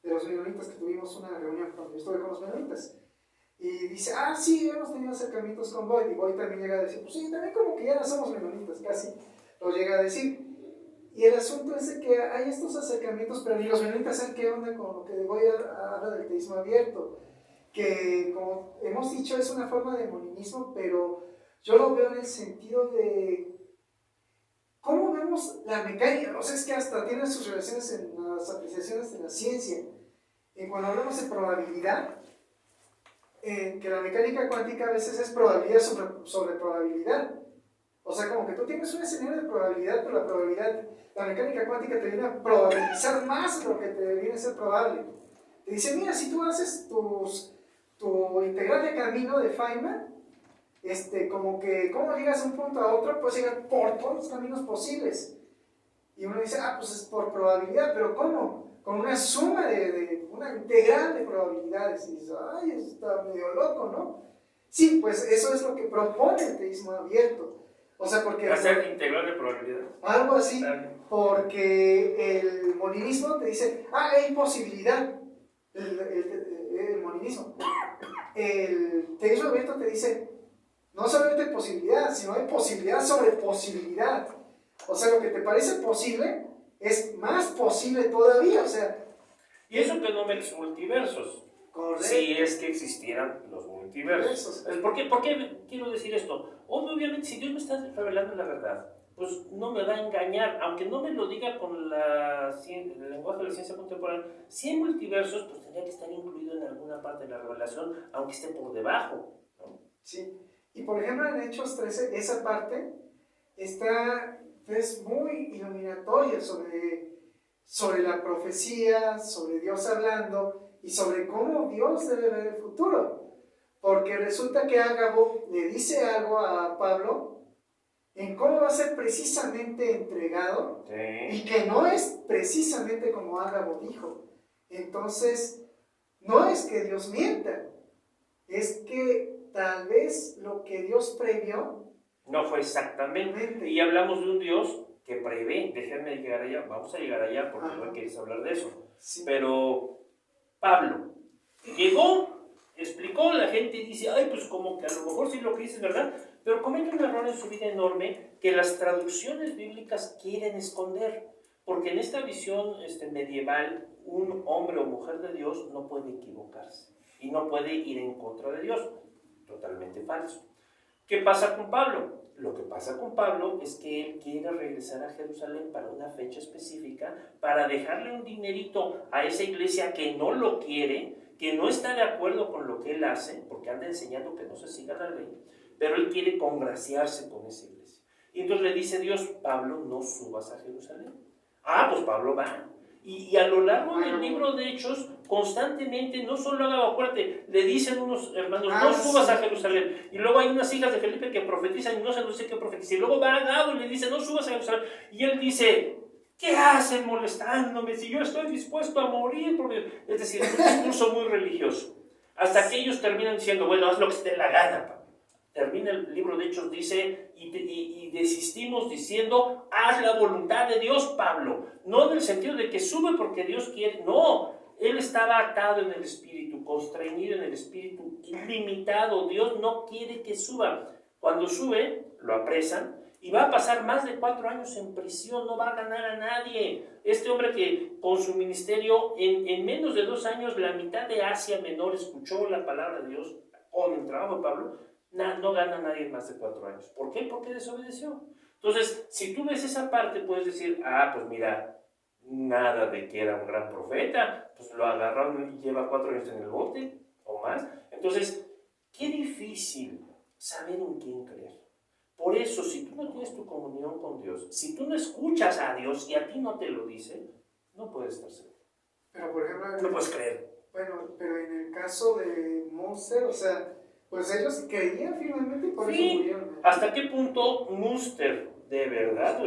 de los menonitas, que tuvimos una reunión cuando yo estuve con los menonitas. Y dice, sí, hemos tenido acercamientos con Boyd. Y Boyd también llega a decir, pues sí, también como que ya no somos menonitas, casi lo llega a decir. Y el asunto es de que hay estos acercamientos, pero ni los menonitas saben qué onda con lo que Boyd habla del teísmo abierto, que como hemos dicho es una forma de molinismo, pero yo lo veo en el sentido de cómo vemos la mecánica. O sea, es que hasta tiene sus relaciones en las apreciaciones de la ciencia. Y cuando hablamos de probabilidad, que la mecánica cuántica a veces es probabilidad sobre probabilidad. O sea, como que tú tienes un escenario de probabilidad, pero la mecánica cuántica te viene a probabilizar más lo que te viene a ser probable. Te dice, mira, si tú haces tu integral de camino de Feynman, como que, ¿cómo llegas de un punto a otro? Puedes llegar por todos los caminos posibles. Y uno dice, pues es por probabilidad, pero ¿cómo? Con una suma una integral de probabilidades. Y dices, está medio loco, ¿no? Sí, pues eso es lo que propone el teísmo abierto. O sea, porque... Hacer integral de probabilidad. Algo así, porque el molinismo te dice, hay posibilidad. El molinismo. El teísmo abierto te dice, no solamente hay posibilidad, sino hay posibilidad sobre posibilidad. O sea, lo que te parece posible es más posible todavía, o sea... Y eso que no me los multiversos. Correcto. Si es que existieran los multiversos. ¿Por qué quiero decir esto? Obviamente, si Dios me está revelando la verdad, pues no me va a engañar, aunque no me lo diga con el lenguaje de la ciencia contemporánea. Si hay multiversos, pues tendría que estar incluido en alguna parte de la revelación, aunque esté por debajo, ¿no? Sí, y por ejemplo en Hechos 13, esa parte es muy iluminatoria sobre la profecía, sobre Dios hablando y sobre cómo Dios debe ver el futuro. Porque resulta que Ágabo le dice algo a Pablo en cómo va a ser precisamente entregado, Sí. y que no es precisamente como Ágabo dijo. Entonces, no es que Dios mienta, es que tal vez lo que Dios previó no fue exactamente. Y hablamos de un Dios que prevé. Déjenme llegar allá, vamos a llegar allá porque no quieres hablar de eso. Sí. Pero Pablo llegó, explicó, la gente dice, ay, pues como que a lo mejor sí lo que dice es verdad, pero comete un error en su vida enorme que las traducciones bíblicas quieren esconder. Porque en esta visión medieval, un hombre o mujer de Dios no puede equivocarse y no puede ir en contra de Dios. Totalmente falso. ¿Qué pasa con Pablo? Lo que pasa con Pablo es que él quiere regresar a Jerusalén para una fecha específica, para dejarle un dinerito a esa iglesia que no lo quiere, que no está de acuerdo con lo que él hace, porque anda enseñando que no se siga la ley, pero él quiere congraciarse con esa iglesia. Y entonces le dice Dios, Pablo, no subas a Jerusalén. Ah, pues Pablo va. Y a lo largo del libro de Hechos, constantemente, no solo Ágabo, acuérdate, le dicen unos hermanos, no subas a Jerusalén. Y luego hay unas hijas de Felipe que profetizan y no sé qué profetizan. Y luego va Ágabo y le dice, no subas a Jerusalén. Y él dice, ¿qué hacen molestándome si yo estoy dispuesto a morir? Es decir, es un discurso muy religioso. Hasta que ellos terminan diciendo, bueno, haz lo que te dé la gana, Pablo. Termina el libro de Hechos, dice, y desistimos diciendo, haz la voluntad de Dios, Pablo. No en el sentido de que sube porque Dios quiere, no. Él estaba atado en el espíritu, constreñido en el espíritu, ilimitado. Dios no quiere que suba. Cuando sube, lo apresan y va a pasar más de 4 años en prisión, no va a ganar a nadie. Este hombre que con su ministerio, en menos de 2 años, la mitad de Asia Menor escuchó la palabra de Dios con el trabajo de Pablo. No gana nadie más de 4 años. ¿Por qué? Porque desobedeció. Entonces, si tú ves esa parte, puedes decir, pues mira, nada de que era un gran profeta, pues lo agarraron y lleva 4 años en el bote o más. Entonces, qué difícil saber en quién creer. Por eso, si tú no tienes tu comunión con Dios, si tú no escuchas a Dios y a ti no te lo dice, no puedes estar seguro. Pero por ejemplo, no puedes creer. Bueno, pero en el caso de Munster, o sea, pues ellos creían firmemente y por eso murieron. ¿Hasta qué punto Munster de verdad?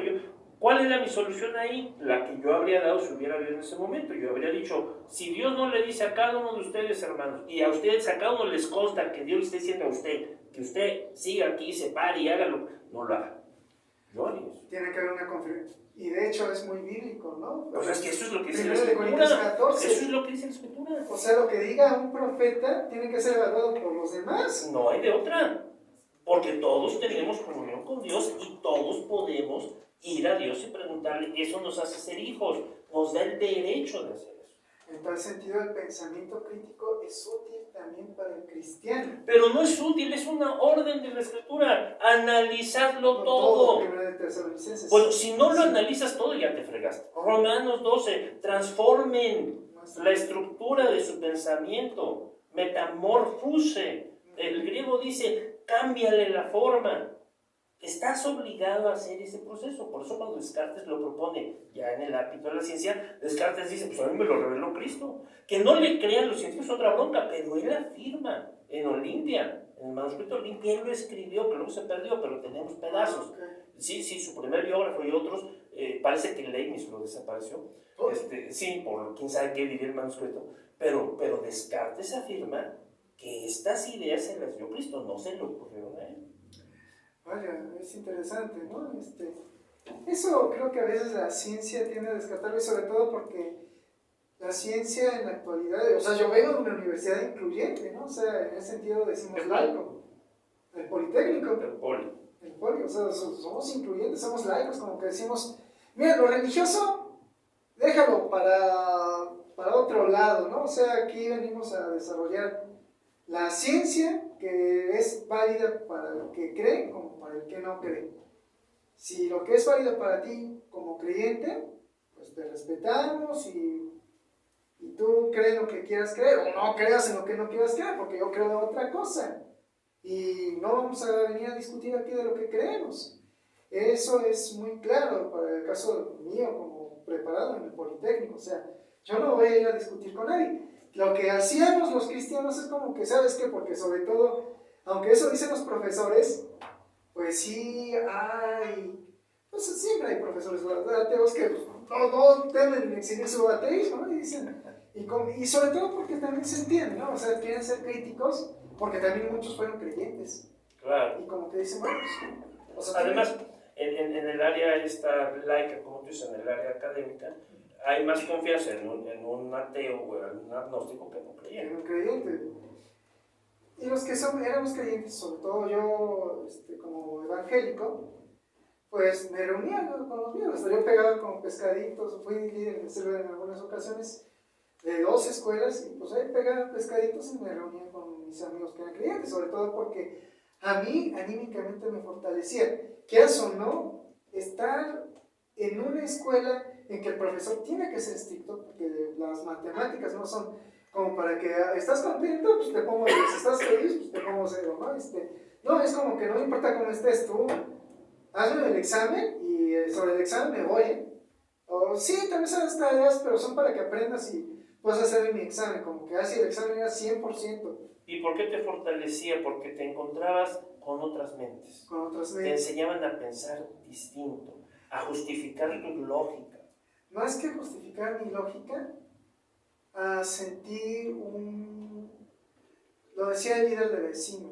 ¿Cuál era mi solución ahí? La que yo habría dado si hubiera habido en ese momento. Yo habría dicho, si Dios no le dice a cada uno de ustedes, hermanos, y a ustedes, a cada uno les consta que Dios le esté diciendo a usted, que usted siga aquí, se pare y hágalo, no lo haga. Yo haría eso. Tiene que haber una confirmación. Y de hecho es muy bíblico, ¿no? Pues es que eso es lo que dice la Escritura. Escritura. Eso es lo que dice la Escritura. O sea, lo que diga un profeta tiene que ser evaluado por los demás. No hay de otra. Porque todos tenemos comunión con Dios y todos podemos ir a Dios y preguntarle. Eso nos hace ser hijos. Nos da el derecho de hacer eso. En tal sentido, el pensamiento crítico es útil también para el cristiano. Pero no es útil, es una orden de la Escritura. Analizarlo todo. Bueno, si no lo analizas todo, ya te fregaste. Romanos 12, transformen la estructura de su pensamiento. Metamorfose. El griego dice, cámbiale la forma. Estás obligado a hacer ese proceso. Por eso cuando Descartes lo propone ya en el ámbito de la ciencia, Descartes dice, pues a mí me lo reveló Cristo. Que no le crean los científicos es otra bronca, pero él afirma en Olimpia, en el manuscrito Olimpia, él lo escribió, que luego se perdió, pero tenemos pedazos. Sí, su primer biógrafo y otros, parece que Leibniz lo desapareció. Sí, por quién sabe qué diría el manuscrito, pero Descartes afirma que estas ideas se las dio Cristo, no se le ocurrieron a él. Vaya, es interesante, ¿no? Eso creo que a veces la ciencia tiende a descartarlo, y sobre todo porque la ciencia en la actualidad, o sea, yo vengo de una universidad incluyente, ¿no? O sea, en ese sentido decimos laico. El Politécnico. El Poli, o sea, somos incluyentes, somos laicos, como que decimos, mira, lo religioso, déjalo para otro lado, ¿no? O sea, aquí venimos a desarrollar la ciencia, que es válida para el que cree como para el que no cree. Si lo que es válido para ti como creyente, pues te respetamos y tú crees lo que quieras creer, o no creas en lo que no quieras creer, porque yo creo en otra cosa. Y no vamos a venir a discutir aquí de lo que creemos. Eso es muy claro para el caso mío como preparado en el Politécnico. O sea, yo no voy a ir a discutir con nadie. Lo que hacíamos los cristianos es como que, ¿sabes qué? Porque sobre todo, aunque eso dicen los profesores, pues sí hay, pues siempre hay profesores ateos que no temen exhibir su ateísmo, ¿no? Y dicen, y sobre todo porque también se entiende, ¿no? O sea, quieren ser críticos porque también muchos fueron creyentes. Claro. Y como que dicen, bueno, pues, o sea, además, en el área esta laica, como tú dices, en el área académica, hay más confianza en un ateo o en un agnóstico que en un creyente. en un creyente. Y los que éramos creyentes, sobre todo yo, como evangélico, pues me reunía con los míos. Yo pegaba como pescaditos, fui líder de célula en algunas ocasiones de 2 escuelas, y pues ahí pegaba pescaditos y me reunía con mis amigos que eran creyentes, sobre todo porque a mí anímicamente me fortalecía. ¿Qué o no? Estar en una escuela en que el profesor tiene que ser estricto, porque las matemáticas no son como para que estás contento, pues te pongo 10, estás feliz, pues te pongo 0, ¿no? No, es como que no importa cómo estés tú, hazme el examen y sobre el examen me voy, ¿eh? O sí, también son las tareas, pero son para que aprendas y puedas hacer mi examen, como que así el examen era 100%. ¿Y por qué te fortalecía? Porque te encontrabas con otras mentes. Con otras Te mentes. enseñaban a pensar distinto, a justificar tu lógica. Más que justificar mi lógica, a sentir lo decía el líder de vecino,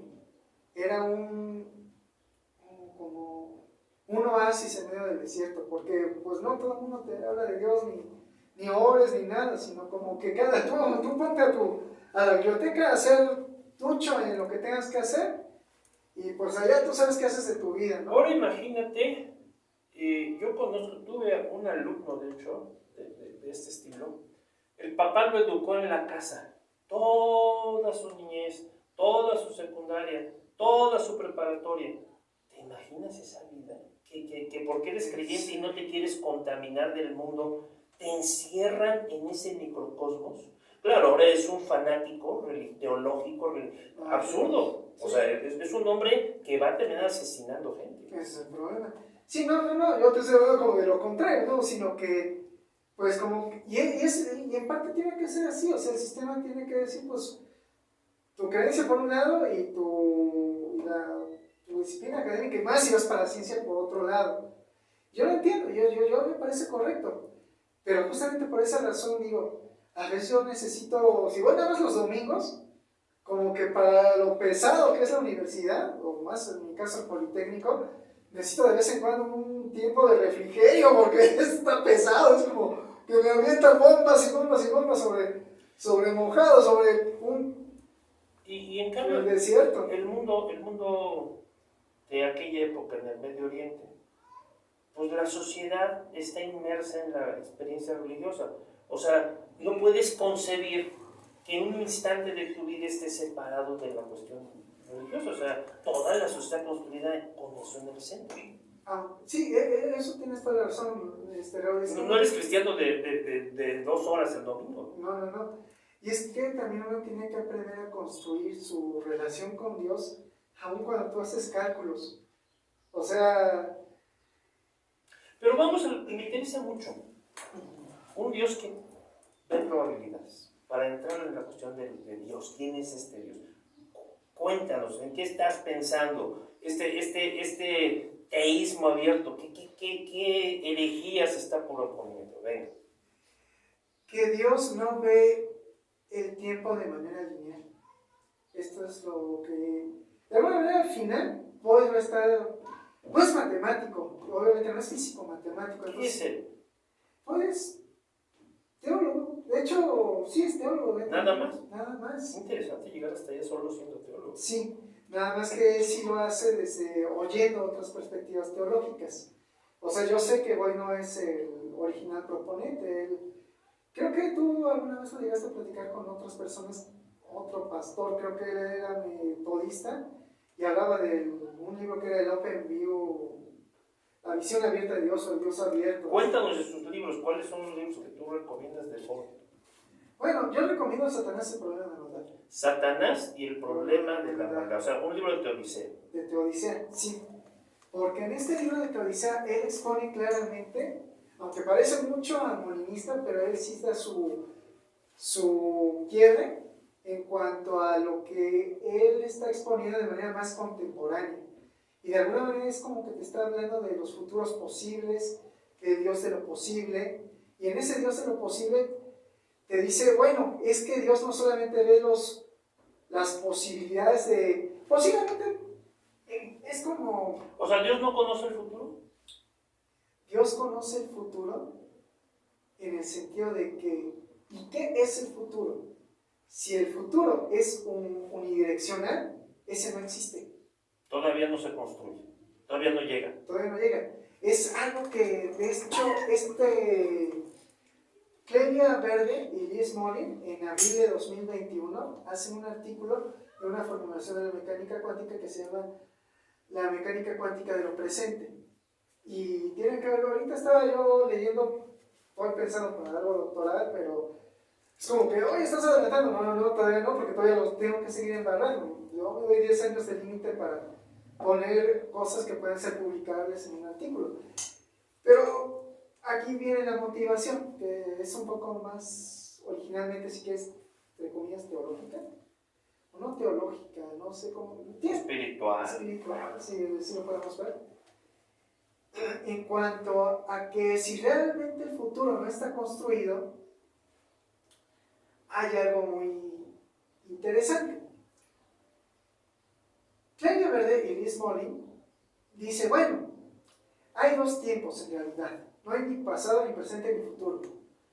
era como un oasis en medio del desierto, porque pues no todo el mundo te habla de Dios, ni ores, ni nada, sino como que tú ponte a la biblioteca a hacer tucho en lo que tengas que hacer, y pues allá tú sabes qué haces de tu vida, ¿no? Ahora imagínate, yo tuve un alumno, de hecho, de este estilo. El papá lo educó en la casa, toda su niñez, toda su secundaria, toda su preparatoria. ¿Te imaginas esa vida? Que porque eres creyente y no te quieres contaminar del mundo, te encierran en ese microcosmos. Claro, ahora es un fanático teológico, absurdo. O sea, es un hombre que va a terminar asesinando gente. Ese es el problema. Sí, no, yo te estoy hablando como de lo contrario, ¿no? Sino que, pues como, y en parte tiene que ser así, o sea, el sistema tiene que decir, pues, tu creencia por un lado y tu disciplina académica, y más si vas para la ciencia por otro lado. Yo lo entiendo, yo me parece correcto, pero justamente por esa razón digo, a veces yo necesito, si voy nada más los domingos, como que para lo pesado que es la universidad, o más en mi caso el Politécnico, necesito de vez en cuando un tiempo de refrigerio porque está pesado, es como que me avientan bombas y bombas y bombas sobre mojado, sobre y en cambio, el desierto. El mundo de aquella época en el Medio Oriente, pues la sociedad está inmersa en la experiencia religiosa. O sea, no puedes concebir que un instante de tu vida esté separado de la cuestión religiosa. O sea, toda la sociedad construida con eso en el centro. Sí, eso tienes toda la razón, Raúl. No eres cristiano de 2 horas el domingo. No. Y es que también uno tiene que aprender a construir su relación con Dios, aun cuando tú haces cálculos. O sea... Pero me interesa mucho un Dios que ve probabilidades. Para entrar en la cuestión de Dios, ¿quién es este Dios? Cuéntanos, ¿en qué estás pensando? Este teísmo abierto, ¿qué herejías está proponiendo? Venga. Que Dios no ve el tiempo de manera lineal. Esto es lo que... De alguna manera, al final, puede estar... No es matemático, obviamente no es físico matemático. ¿Qué es él? Pues, teólogo. De hecho, sí es teólogo. ¿Nada más? Nada más. Es interesante llegar hasta allá solo siendo teólogo. Sí, nada más que él sí lo hace desde oyendo otras perspectivas teológicas. O sea, yo sé que Boy no es el original proponente. Creo que tú alguna vez lo llegaste a platicar con otras personas, otro pastor, creo que él era metodista, y hablaba de un libro que era el Open View la visión abierta de Dios o el Dios abierto. Cuéntanos de sus libros. ¿Cuáles son los libros que tú recomiendas de Ford? Bueno, yo recomiendo Satanás y el problema de la maldad. Satanás y el problema de la maldad. O sea, un libro de Teodicea. De Teodicea, sí. Porque en este libro de Teodicea él expone claramente, aunque parece mucho a molinista, pero él sí da su quiebre en cuanto a lo que él está exponiendo de manera más contemporánea. Y de alguna manera es como que te está hablando de los futuros posibles, de Dios de lo posible. Y en ese Dios de lo posible te dice, bueno, es que Dios no solamente ve las posibilidades de... Posiblemente es como... O sea, ¿Dios no conoce el futuro? Dios conoce el futuro en el sentido de que... ¿Y qué es el futuro? Si el futuro es unidireccional, ese no existe. Todavía no se construye. Todavía no llega. Todavía no llega. Es algo que, de hecho, Clelia Verde y Liz Morin, en abril de 2021, hacen un artículo de una formulación de la mecánica cuántica que se llama la mecánica cuántica de lo presente. Y tienen que verlo. Ahorita estaba yo leyendo, voy pensando para algo doctoral, pero es como que, oye, estás adelantando. No, todavía no, porque todavía los tengo que seguir embarrando. Yo me doy 10 años de límite para poner cosas que pueden ser publicables en un artículo. Pero aquí viene la motivación, que es un poco más, originalmente, si quieres, entre comillas, teológica. O no teológica, no sé cómo. Espiritual. Espiritual, si lo podemos ver. En cuanto a que si realmente el futuro no está construido, hay algo muy interesante. Clelia Verde y Liz Morin dice, bueno, hay dos tiempos en realidad. No hay ni pasado, ni presente, ni futuro.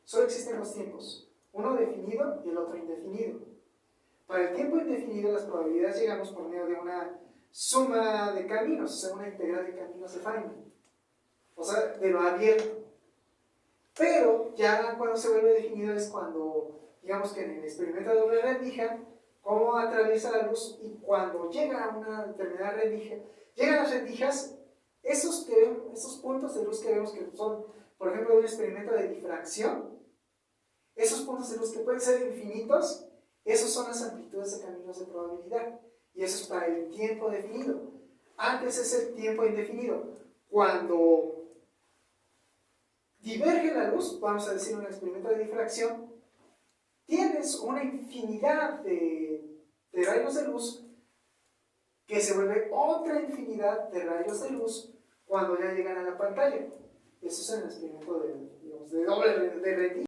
Solo existen dos tiempos. Uno definido y el otro indefinido. Para el tiempo indefinido, las probabilidades llegamos por medio de una suma de caminos, o sea, una integral de caminos de Feynman. O sea, de lo abierto. Pero ya cuando se vuelve definido es cuando, digamos que en el experimento de doble rendija, cómo atraviesa la luz y cuando llega a una determinada rendija, llegan las rendijas, esos puntos de luz que vemos que son, por ejemplo, un experimento de difracción, esos puntos de luz que pueden ser infinitos, esos son las amplitudes de caminos de probabilidad. Y eso es para el tiempo definido. Antes es el tiempo indefinido. Cuando diverge la luz, vamos a decir un experimento de difracción, tienes una infinidad de rayos de luz que se vuelve otra infinidad de rayos de luz cuando ya llegan a la pantalla. Eso es el experimento de doble rendija.